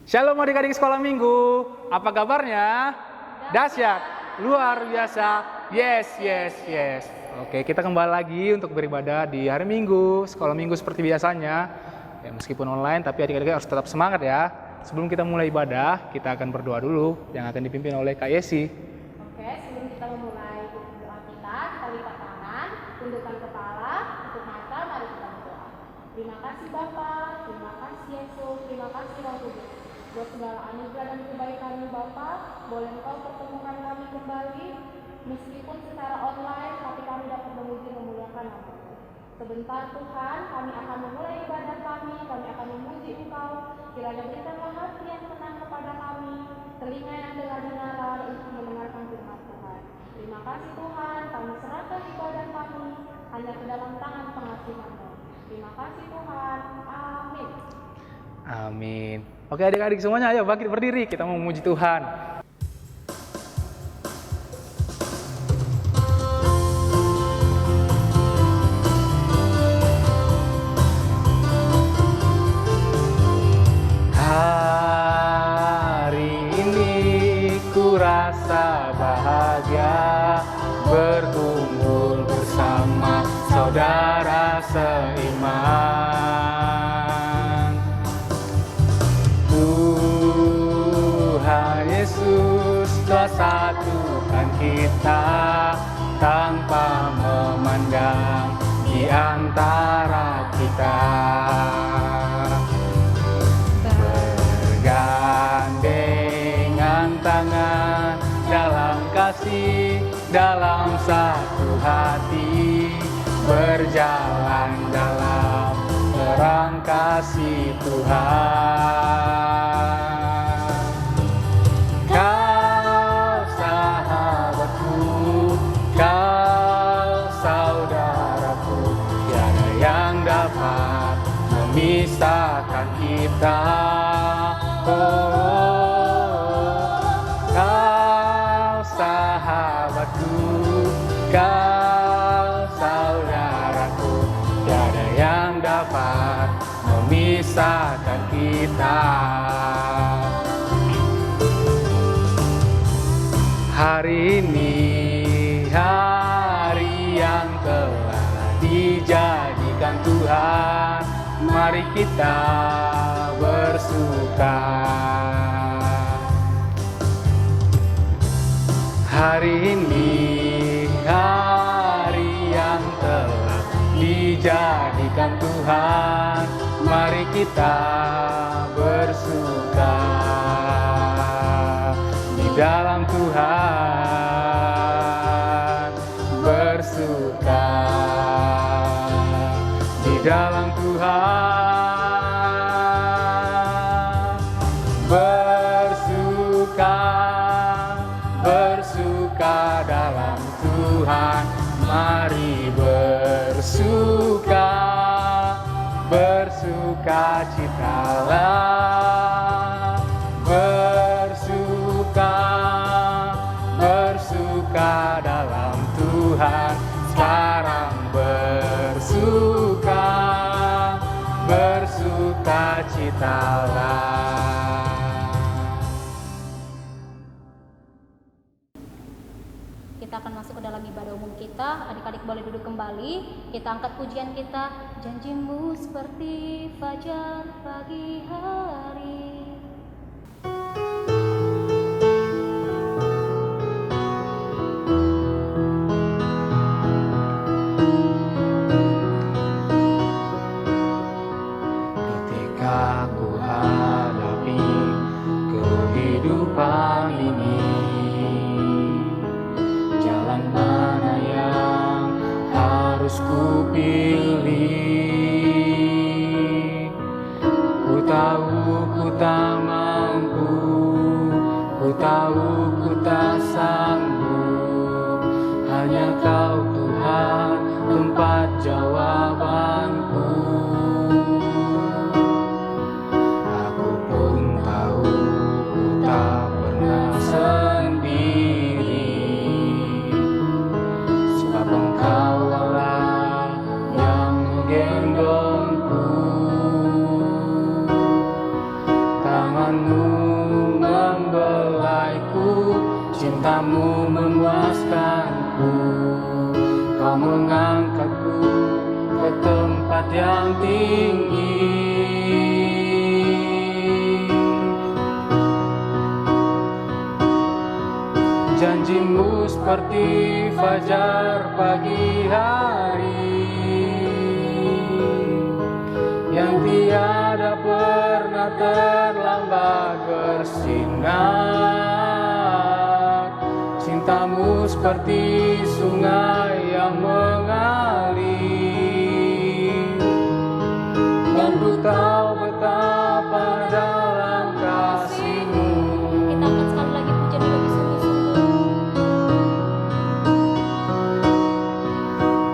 Shalom adik-adik sekolah minggu, apa kabarnya? Dahsyat, luar biasa, yes. Oke, kita kembali lagi untuk beribadah di hari Minggu, sekolah minggu seperti biasanya. Ya, meskipun online, tapi adik-adik harus tetap semangat ya. Sebelum kita mulai ibadah, kita akan berdoa dulu yang akan dipimpin oleh Kak Yesi. Oke, sebelum kita memulai doa kita lipat tangan, tundukkan kepala, tutup mata, mari kita berdoa. Terima kasih Bapa, terima kasih Yesus, terima kasih Roh Kudus. Buat segala anugerah dan kebaikan Bapa, boleh Engkau pertemukan kami kembali, meskipun secara online, tapi kami dapat memuji memuliakan nama-Mu. Sebentar Tuhan, kami akan memulai ibadah kami akan memuji Engkau. Kiranya berikanlah hati yang tenang kepada kami, telinga yang dengar-dengaran untuk mendengarkan firman Tuhan. Terima kasih Tuhan, kami serahkan ibadah kami hanya ke dalam tangan pengasihan-Mu. Terima kasih Tuhan, amin. Amin. Oke adik-adik semuanya, ayo bangkit berdiri, kita mau memuji Tuhan. Hari ini ku rasa bahagia berkumpul bersama saudara seiman. Tuhan Yesus telah satukan kita tanpa memandang di antara kita. Bergandengan tangan dalam kasih, dalam satu hati, berjalan dalam terang kasih Tuhan. Kau sahabatku, kau saudaraku, tiada yang dapat memisahkan kita. Kau sahabatku, kau saudaraku, tiada yang dapat memisahkan kita. Hari ini hari yang telah dijadikan Tuhan, mari kita bersuka. Hari ini hari yang telah dijadikan Tuhan, mari kita bersuka di dalam Tuhan, bersuka di dalam Tuhan, bersuka dalam Tuhan, mari bersuka citalah, bersuka dalam Tuhan, sekarang bersuka citalah. Kita akan masuk ke dalam ibadah umum kita. Adik-adik boleh duduk kembali. Kita angkat pujian kita. Janjimu seperti fajar pagi hari. Ketika ku hadapi kehidupan ini, jalan mana yang harus ku pilih? Ku tahu ku tak mampu, ku tahu ku tak sanggup. Hanya Kau Tuhan tempat jawabanku. Aku pun tahu ku tak pernah sendiri, sebab Engkau Allah yang menggendongku. Tangan Cintamu membelaiku, cintamu memuaskanku. Kau mengangkatku ke tempat yang tinggi. Janjimu seperti fajar pagi hari, yang tiada pernah terlambat bersinar. Cintamu seperti sungai yang mengalir, dan ku tahu betapa dalam kasih-Mu. Kita akan sekali lagi pujian yang lebih sungguh-sungguh.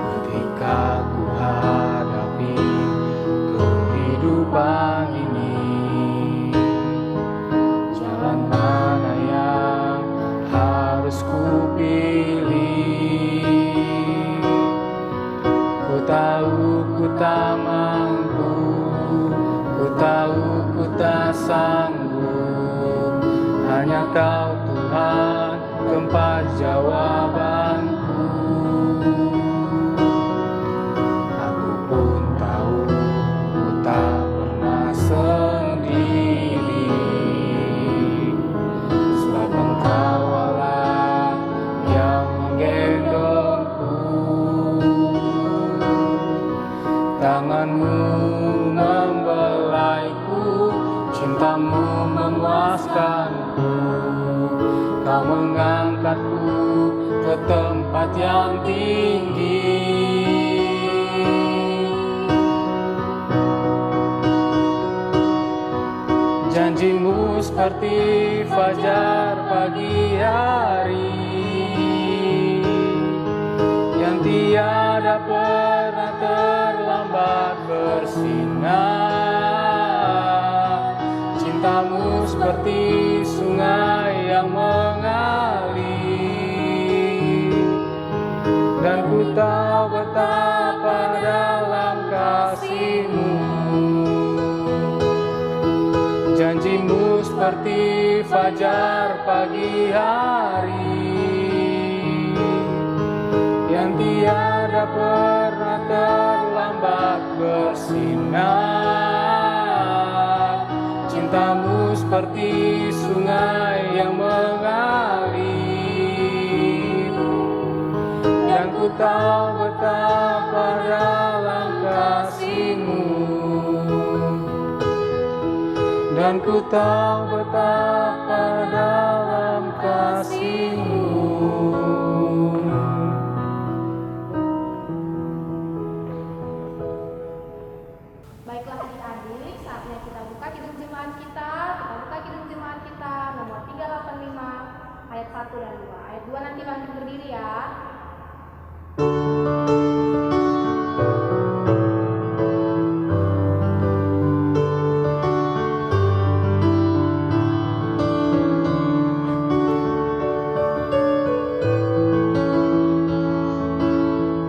Ketika ku hadapi kehidupan ini, jalan mana yang harus ku pilih? Ku tahu ku tak mampu, ku tahu ku tak sanggup. Hanya Kau Tuhan tempat jawabanku. Aku pun tahu ku tak pernah sendiri, sebab Engkau Allah yang menggendongku. Tangan-Mu membelaiku, cintamu memuaskanku. Kau mengangkatku ke tempat yang tinggi. Janji-Mu seperti fajar pagi hari, yang tiada pernah terlambat bersinar. Cintamu seperti sungai yang mengalir, dan ku tahu betapa dalam kasih-Mu. Janji-Mu seperti fajar pagi hari, yang tiada pernah terlambat bersinar. Cintamu seperti sungai yang mengalir, dan ku tahu betapa dalam kasih-Mu. Dan ku tahu betapa dalam kasih-Mu. Baiklah adik-adik, saatnya kita buka kidung jemaat kita. Kita buka kidung jemaat kita nomor 385 ayat 1 dan 2. Ayat 2 nanti bangkit berdiri ya.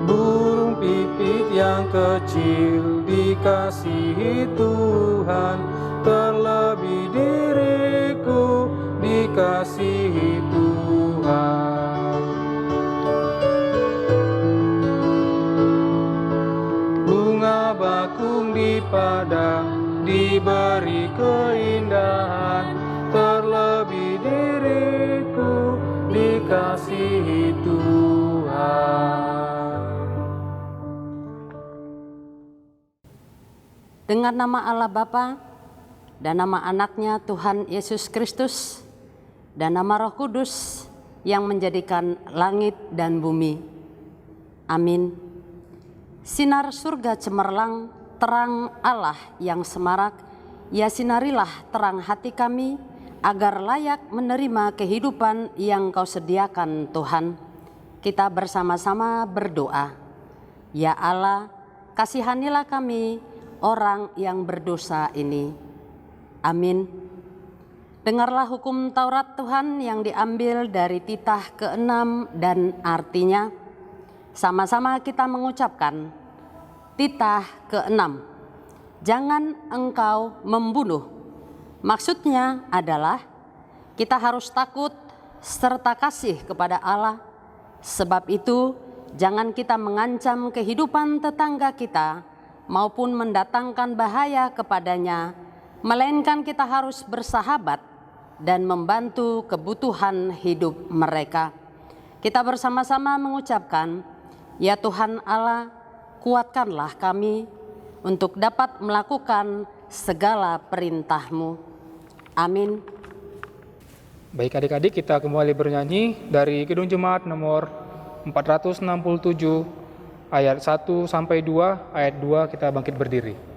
Burung pipit yang kecil dikasihi Tuhan, terlebih diriku dikasihi Tuhan. Bunga bakung di padang diberi keindahan, terlebih diriku dikasihi Tuhan. Dengan nama Allah Bapa dan nama anaknya Tuhan Yesus Kristus dan nama Roh Kudus yang menjadikan langit dan bumi. Amin. Sinar surga cemerlang, terang Allah yang semarak, ya sinarilah terang hati kami, agar layak menerima kehidupan yang Kau sediakan Tuhan. Kita bersama-sama berdoa. Ya Allah, kasihanilah kami, orang yang berdosa ini. Amin. Dengarlah hukum Taurat Tuhan yang diambil dari titah ke-6 dan artinya. Sama-sama kita mengucapkan titah ke-6. Jangan engkau membunuh. Maksudnya adalah kita harus takut serta kasih kepada Allah. Sebab itu, jangan kita mengancam kehidupan tetangga kita maupun mendatangkan bahaya kepadanya, melainkan kita harus bersahabat dan membantu kebutuhan hidup mereka. Kita bersama-sama mengucapkan, ya Tuhan Allah, kuatkanlah kami untuk dapat melakukan segala perintah-Mu. Amin. Baik adik-adik, kita kembali bernyanyi dari Kidung Jemaat nomor 467 ayat 1 sampai 2, ayat 2 kita bangkit berdiri.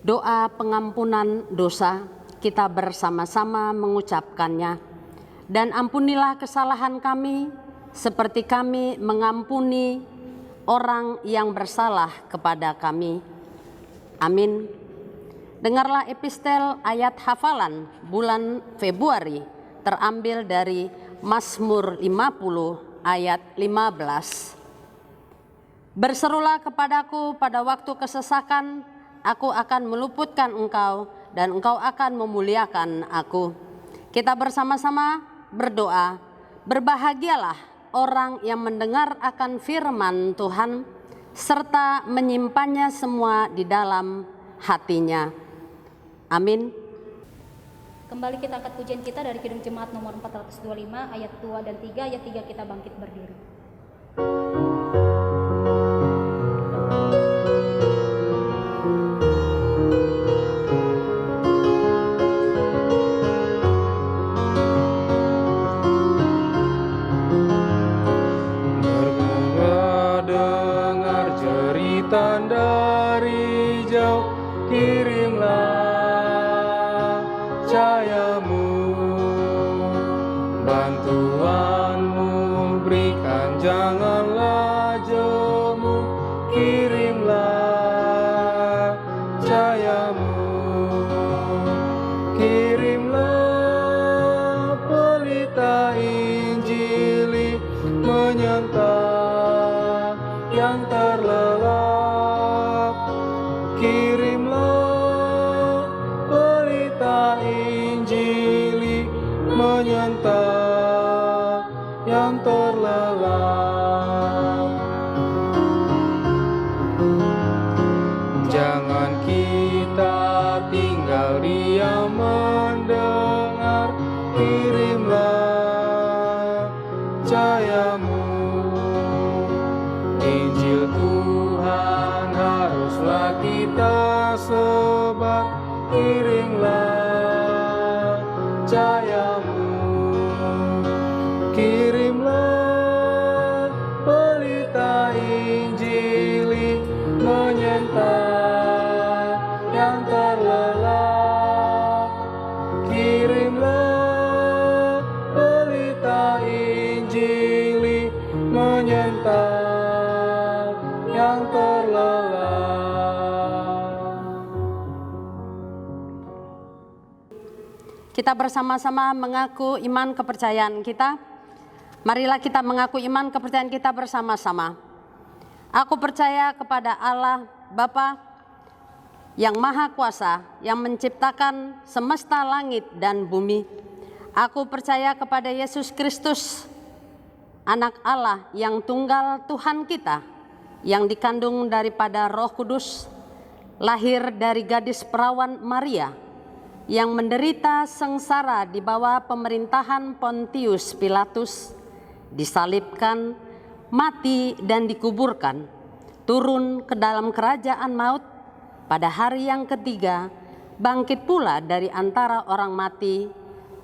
Doa pengampunan dosa, kita bersama-sama mengucapkannya. Dan ampunilah kesalahan kami, seperti kami mengampuni orang yang bersalah kepada kami. Amin. Dengarlah epistel ayat hafalan bulan Februari, terambil dari Mazmur 50 ayat 15. Berserulah kepadaku pada waktu kesesakan, aku akan meluputkan engkau dan engkau akan memuliakan aku. Kita bersama-sama berdoa, berbahagialah orang yang mendengar akan firman Tuhan serta menyimpannya semua di dalam hatinya. Amin. Kembali kita angkat pujian kita dari Kidung Jemaat nomor 425 ayat 2 dan 3, ayat 3 kita bangkit berdiri. Dari jauh kirimlah cahayamu, bantuanmu berikan, janganlah jemu, kirimlah cahayamu, kirimlah pelita Injili menyentang yang terlelap, kirimlah pelita Injili menyentang yang terlelap. Jangan kita tinggal diam mendengar, kirimlah cahayamu, Injil Tuhan haruslah kita sebar, kirimlah cahayamu, kirimlah pelita Injili menyentang yang terlelap, kirimlah pelita Injili menyentang yang terlelap. Kita bersama-sama mengaku iman kepercayaan kita. Marilah kita mengaku iman kepercayaan kita bersama-sama. Aku percaya kepada Allah Bapa yang Maha Kuasa, yang menciptakan semesta langit dan bumi. Aku percaya kepada Yesus Kristus, Anak Allah yang tunggal Tuhan kita, yang dikandung daripada Roh Kudus, lahir dari gadis perawan Maria, yang menderita sengsara di bawah pemerintahan Pontius Pilatus, disalibkan, mati dan dikuburkan, turun ke dalam kerajaan maut, pada hari yang ketiga bangkit pula dari antara orang mati,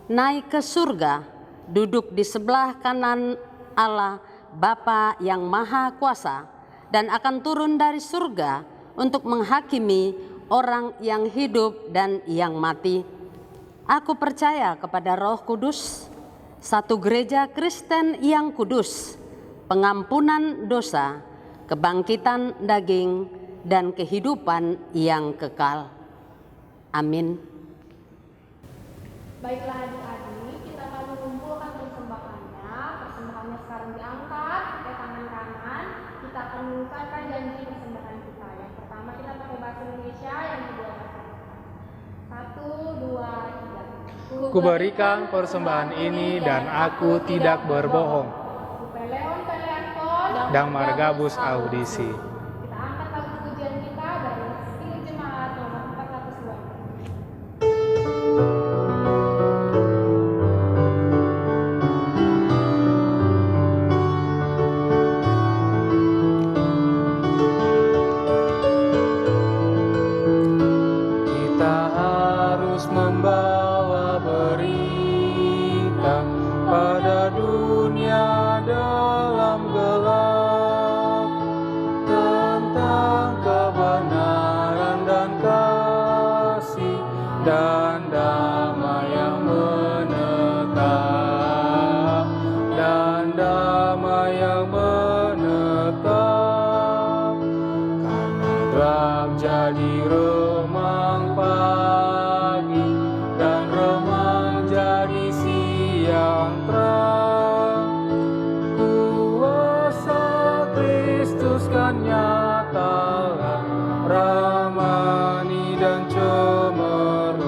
naik ke surga, duduk di sebelah kanan Allah Bapa yang Maha Kuasa, dan akan turun dari surga untuk menghakimi orang yang hidup dan yang mati. Aku percaya kepada Roh Kudus, satu gereja Kristen yang kudus, pengampunan dosa, kebangkitan daging, dan kehidupan yang kekal. Amin. Baiklah adik-adik, kita akan mengumpulkan persembahannya. Persembahannya sekarang diangkat pakai tangan kanan. Kita akan mengucapkan janji persembahan kita. Yang pertama kita pakai bahasa Indonesia, yang kedua bahasa Inggris. 1, 2, 3. Kuberikan persembahan ini dan aku tidak berbohong. Upeleon peleanton Damar Gabus Audisi. Kita angkat lagu pujian kita dari Kidung Jemaat nomor 402. Kita harus membawa berita pada dunia dalam gelap tentang kebenaran dan kasih dan damai yang menetap, dan damai yang menetap, karena gelap jadi remang pagi dan remang jadi siang terang. Kuasa Kristus kan nyata, ramani dan cemerlang.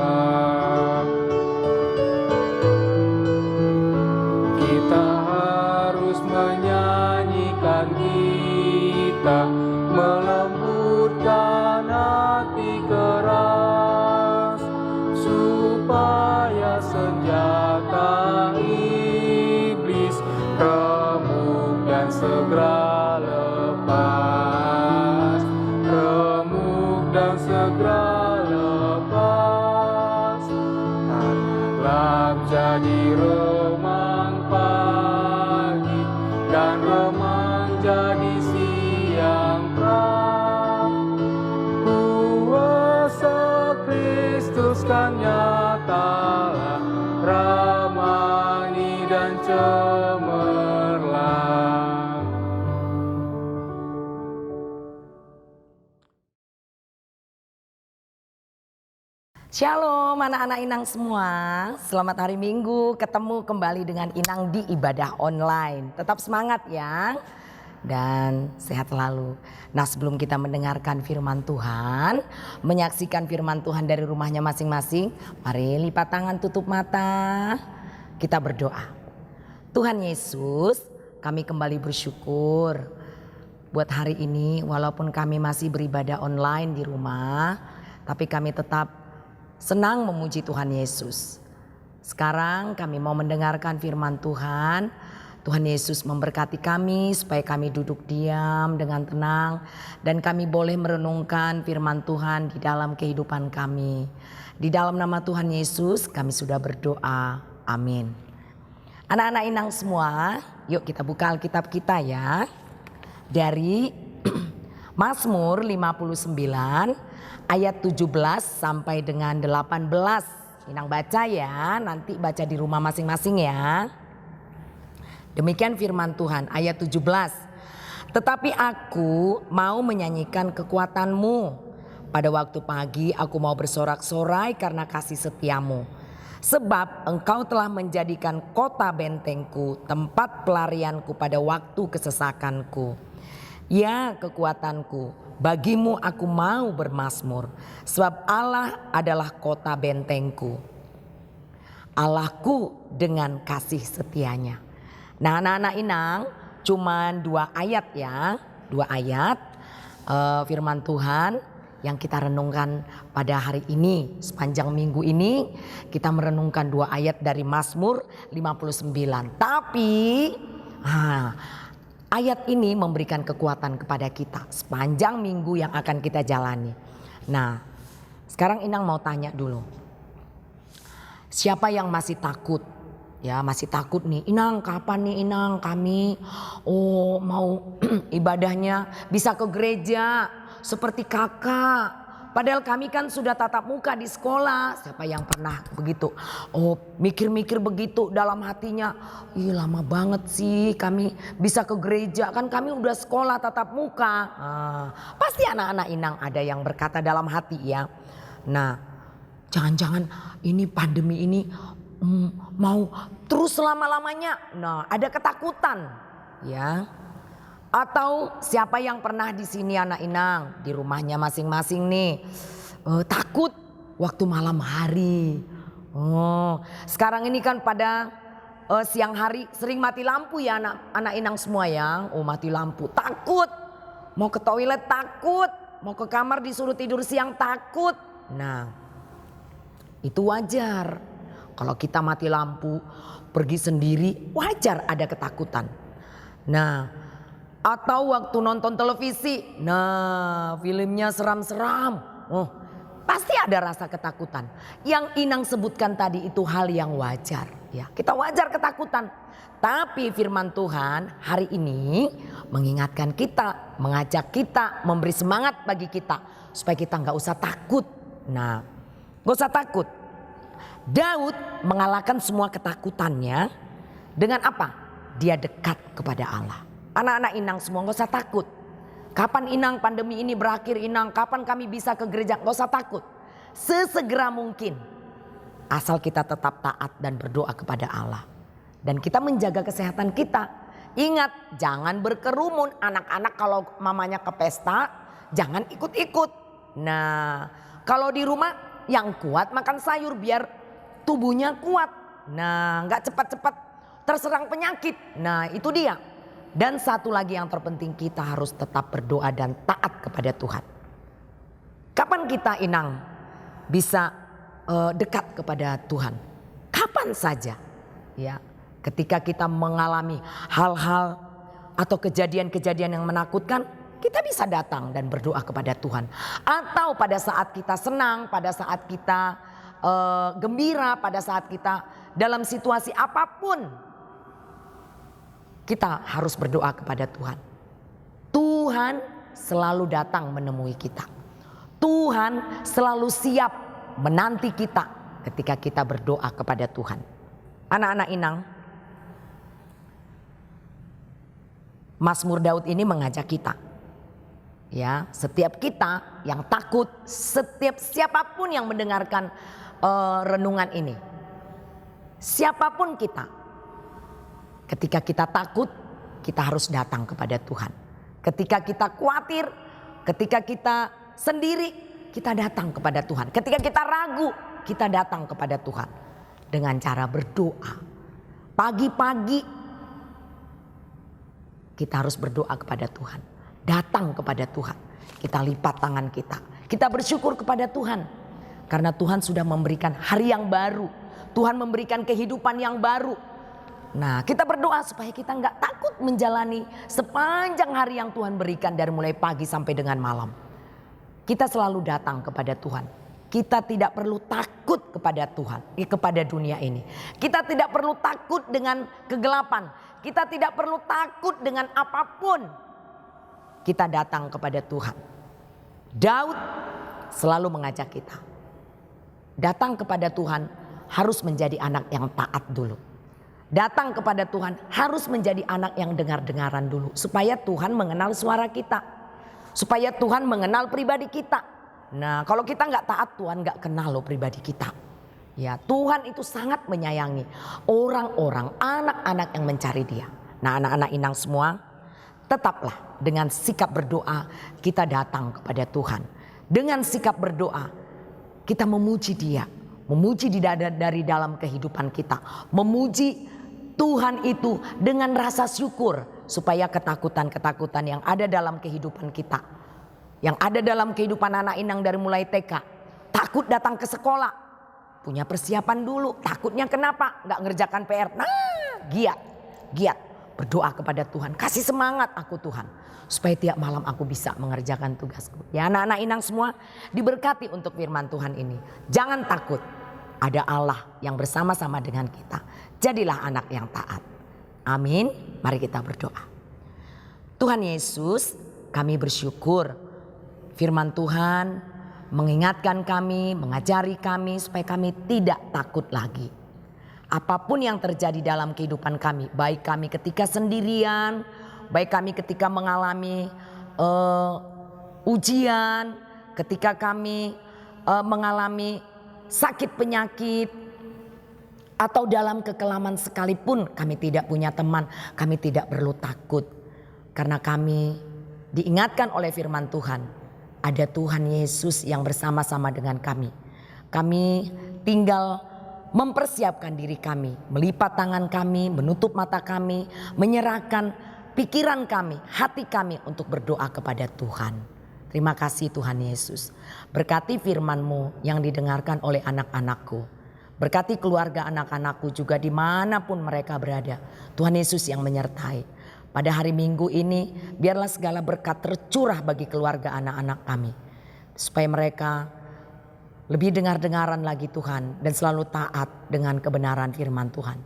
Kita harus menyanyikan gita, melembutkan hati keras, supaya senjata iblis remuk dan segera lepas, remuk dan segera lepas, karena gelap jadi remang pagi dan remang jadi siang terang. Kuasa Kristus kan nyata, ramani dan cemerlang. Shalom anak-anak Inang semua, selamat hari Minggu, ketemu kembali dengan Inang di ibadah online. Tetap semangat ya, dan sehat selalu. Nah, sebelum kita mendengarkan firman Tuhan, menyaksikan firman Tuhan dari rumahnya masing-masing, mari lipat tangan, tutup mata, kita berdoa. Tuhan Yesus, kami kembali bersyukur buat hari ini, walaupun kami masih beribadah online di rumah, tapi kami tetap senang memuji Tuhan Yesus. Sekarang kami mau mendengarkan firman Tuhan. Tuhan Yesus memberkati kami supaya kami duduk diam dengan tenang, dan kami boleh merenungkan firman Tuhan di dalam kehidupan kami. Di dalam nama Tuhan Yesus kami sudah berdoa. Amin. Anak-anak Inang semua, yuk kita buka Alkitab kita ya. Dari Mazmur 59 ayat 17 sampai dengan 18. Inang baca ya, nanti baca di rumah masing-masing ya. Demikian firman Tuhan ayat 17. Tetapi aku mau menyanyikan kekuatanmu. Pada waktu pagi aku mau bersorak-sorai karena kasih setiamu. Sebab engkau telah menjadikan kota bentengku, tempat pelarianku pada waktu kesesakanku. Ya kekuatanku, bagimu aku mau bermazmur, sebab Allah adalah kota bentengku, Allahku dengan kasih setianya. Nah anak-anak Inang, cuman 2 ayat ya, 2 ayat firman Tuhan yang kita renungkan pada hari ini. Sepanjang minggu ini kita merenungkan 2 ayat dari Mazmur 59. Tapi ayat ini memberikan kekuatan kepada kita sepanjang minggu yang akan kita jalani. Nah, sekarang Inang mau tanya dulu. Siapa yang masih takut? Ya, masih takut nih. Inang, kapan nih Inang kami mau ibadahnya bisa ke gereja seperti kakak. Padahal kami kan sudah tatap muka di sekolah. Siapa yang pernah begitu? Mikir-mikir begitu dalam hatinya. Ih, lama banget sih kami bisa ke gereja. Kan kami udah sekolah tatap muka. Pasti anak-anak Inang ada yang berkata dalam hati ya. Nah, jangan-jangan ini pandemi ini mau terus selama-lamanya. Nah, ada ketakutan ya. Atau siapa yang pernah di sini anak Inang di rumahnya masing-masing nih takut waktu malam hari. Sekarang ini kan pada siang hari sering mati lampu ya anak Inang semua ya. Mati lampu takut, mau ke toilet takut, mau ke kamar disuruh tidur siang takut. Nah, itu wajar. Kalau kita mati lampu pergi sendiri wajar ada ketakutan. Nah, atau waktu nonton televisi, nah filmnya seram-seram, pasti ada rasa ketakutan. Yang Inang sebutkan tadi itu hal yang wajar, ya kita wajar ketakutan. Tapi firman Tuhan hari ini mengingatkan kita, mengajak kita, memberi semangat bagi kita supaya kita nggak usah takut. Nah, nggak usah takut. Daud mengalahkan semua ketakutannya dengan apa? Dia dekat kepada Allah. Anak-anak Inang semua gak usah takut. Kapan Inang pandemi ini berakhir Inang? Kapan kami bisa ke gereja? Gak usah takut. Sesegera mungkin. Asal kita tetap taat dan berdoa kepada Allah. Dan kita menjaga kesehatan kita. Ingat jangan berkerumun. Anak-anak kalau mamanya ke pesta jangan ikut-ikut. Nah kalau di rumah yang kuat makan sayur biar tubuhnya kuat. Nah gak cepat-cepat terserang penyakit. Nah itu dia. Dan satu lagi yang terpenting kita harus tetap berdoa dan taat kepada Tuhan. Kapan kita Inang bisa dekat kepada Tuhan? Kapan saja ya. Ketika kita mengalami hal-hal atau kejadian-kejadian yang menakutkan, kita bisa datang dan berdoa kepada Tuhan. Atau pada saat kita senang, pada saat kita gembira, pada saat kita dalam situasi apapun, kita harus berdoa kepada Tuhan. Tuhan selalu datang menemui kita. Tuhan selalu siap menanti kita ketika kita berdoa kepada Tuhan. Anak-anak Inang, Mazmur Daud ini mengajak kita. Ya, setiap kita yang takut, setiap siapapun yang mendengarkan renungan ini. Siapapun kita. Ketika kita takut, kita harus datang kepada Tuhan. Ketika kita khawatir, ketika kita sendiri, kita datang kepada Tuhan. Ketika kita ragu, kita datang kepada Tuhan. Dengan cara berdoa. Pagi-pagi, kita harus berdoa kepada Tuhan. Datang kepada Tuhan. Kita lipat tangan kita. Kita bersyukur kepada Tuhan. Karena Tuhan sudah memberikan hari yang baru. Tuhan memberikan kehidupan yang baru. Nah kita berdoa supaya kita nggak takut menjalani sepanjang hari yang Tuhan berikan dari mulai pagi sampai dengan malam. Kita selalu datang kepada Tuhan. Kita tidak perlu takut kepada Tuhan, kepada dunia ini. Kita tidak perlu takut dengan kegelapan. Kita tidak perlu takut dengan apapun. Kita datang kepada Tuhan. Daud selalu mengajak kita. Datang kepada Tuhan harus menjadi anak yang taat dulu. Datang kepada Tuhan harus menjadi anak yang dengar-dengaran dulu. Supaya Tuhan mengenal suara kita. Supaya Tuhan mengenal pribadi kita. Nah kalau kita gak taat Tuhan gak kenal loh pribadi kita. Ya Tuhan itu sangat menyayangi orang-orang, anak-anak yang mencari Dia. Nah anak-anak Inang semua, Tetaplah dengan sikap berdoa kita datang kepada Tuhan. Dengan sikap berdoa kita memuji Dia, memuji dari dalam kehidupan kita, memuji Tuhan itu dengan rasa syukur, supaya ketakutan-ketakutan yang ada dalam kehidupan kita, yang ada dalam kehidupan anak Inang dari mulai TK, takut datang ke sekolah, punya persiapan dulu. Takutnya kenapa? Nggak ngerjakan PR. Nah, giat berdoa kepada Tuhan. Kasih semangat aku Tuhan, supaya tiap malam aku bisa mengerjakan tugasku. Ya anak-anak Inang semua diberkati untuk firman Tuhan ini. Jangan takut, ada Allah yang bersama-sama dengan kita. Jadilah anak yang taat. Amin. Mari kita berdoa. Tuhan Yesus, kami bersyukur firman Tuhan mengingatkan kami, mengajari kami supaya kami tidak takut lagi. Apapun yang terjadi dalam kehidupan kami, baik kami ketika sendirian, baik kami ketika mengalami ujian, ketika kami mengalami sakit penyakit, atau dalam kekelaman sekalipun kami tidak punya teman, kami tidak perlu takut. Karena kami diingatkan oleh firman Tuhan, ada Tuhan Yesus yang bersama-sama dengan kami. Kami tinggal mempersiapkan diri kami, melipat tangan kami, menutup mata kami, menyerahkan pikiran kami, hati kami untuk berdoa kepada Tuhan. Terima kasih Tuhan Yesus. Berkati firman-Mu yang didengarkan oleh anak-anakku. Berkati keluarga anak-anakku juga dimanapun mereka berada. Tuhan Yesus yang menyertai. Pada hari Minggu ini biarlah segala berkat tercurah bagi keluarga anak-anak kami. Supaya mereka lebih dengar-dengaran lagi Tuhan, dan selalu taat dengan kebenaran firman Tuhan.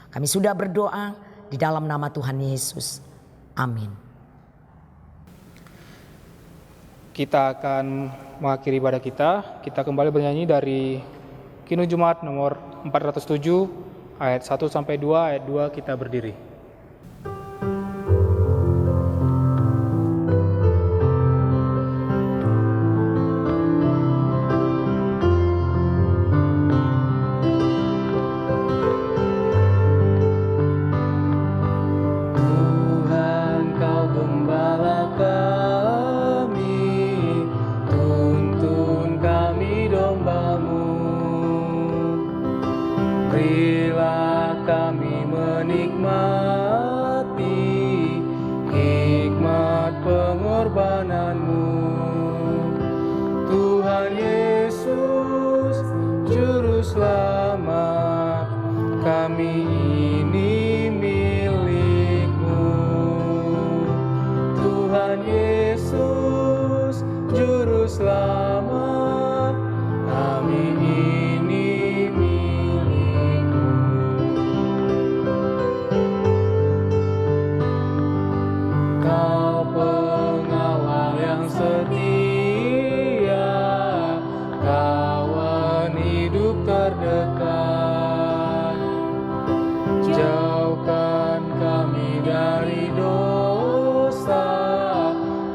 Kami sudah berdoa di dalam nama Tuhan Yesus. Amin. Kita akan mengakhiri ibadah kita. Kita kembali bernyanyi dari Kidung Jemaat nomor 407 ayat 1 sampai 2, ayat 2 kita berdiri. Berilah kami menikmati hikmat pengorbanan-Mu, Tuhan Yesus, Juru Selamat, kami ini milik-Mu. Tuhan Yesus, Juru Selamat, kami ini terdekat. Jauhkan kami dari dosa,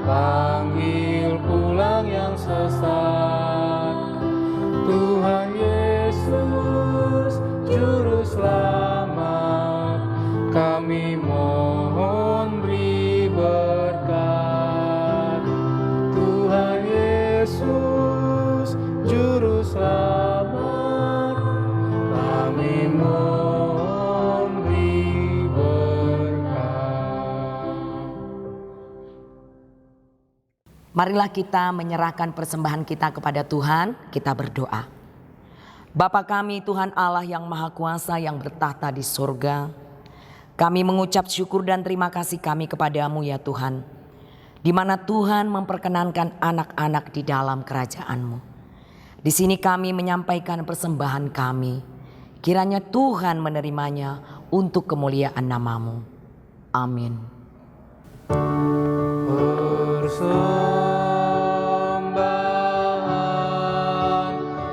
panggil pulang yang sesat. Tuhan Yesus, Juru Selamat, kami mohon beri berkat. Tuhan Yesus, Juru Selamat, kami mohon beri berkat. Marilah kita menyerahkan persembahan kita kepada Tuhan, kita berdoa. Bapa kami Tuhan Allah yang Maha Kuasa yang bertahta di surga, kami mengucap syukur dan terima kasih kami kepadamu ya Tuhan, di mana Tuhan memperkenankan anak-anak di dalam kerajaan-Mu. Di sini kami menyampaikan persembahan kami, kiranya Tuhan menerimanya untuk kemuliaan nama-Mu. Amin. Persembahan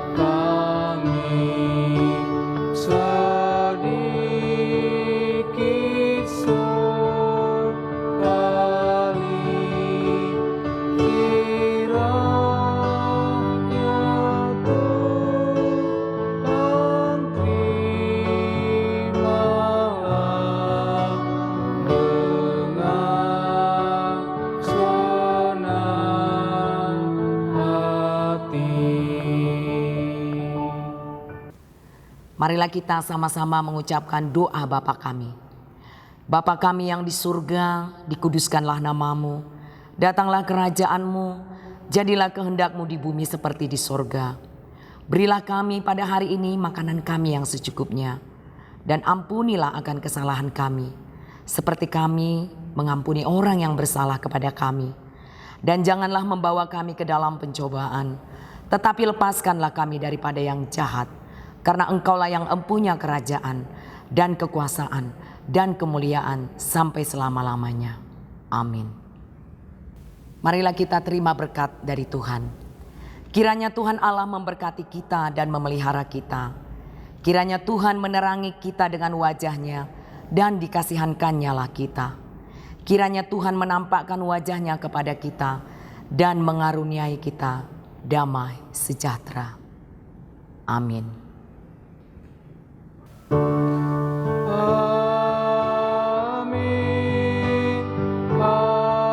kami sedikit sekali, kiranya Tuhan terimalah dengan Marilah kita sama-sama mengucapkan doa Bapa kami. Bapa kami yang di surga, dikuduskanlah namamu. Datanglah kerajaanmu, jadilah kehendak-Mu di bumi seperti di surga. Berilah kami pada hari ini makanan kami yang secukupnya. Dan ampunilah akan kesalahan kami, seperti kami mengampuni orang yang bersalah kepada kami. Dan janganlah membawa kami ke dalam pencobaan, tetapi lepaskanlah kami daripada yang jahat. Karena Engkaulah yang empunya kerajaan dan kekuasaan dan kemuliaan sampai selama-lamanya. Amin. Marilah kita terima berkat dari Tuhan. Kiranya Tuhan Allah memberkati kita dan memelihara kita. Kiranya Tuhan menerangi kita dengan wajah-Nya dan dikasihankan-Nya lah kita. Kiranya Tuhan menampakkan wajah-Nya kepada kita dan mengaruniai kita damai sejahtera. Amin. Amin. Amin.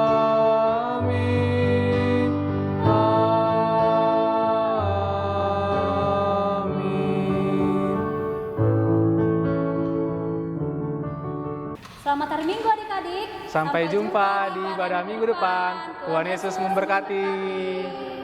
Amin. Selamat hari Minggu adik-adik. Sampai jumpa di ibadah minggu depan. Tuhan Yesus memberkati.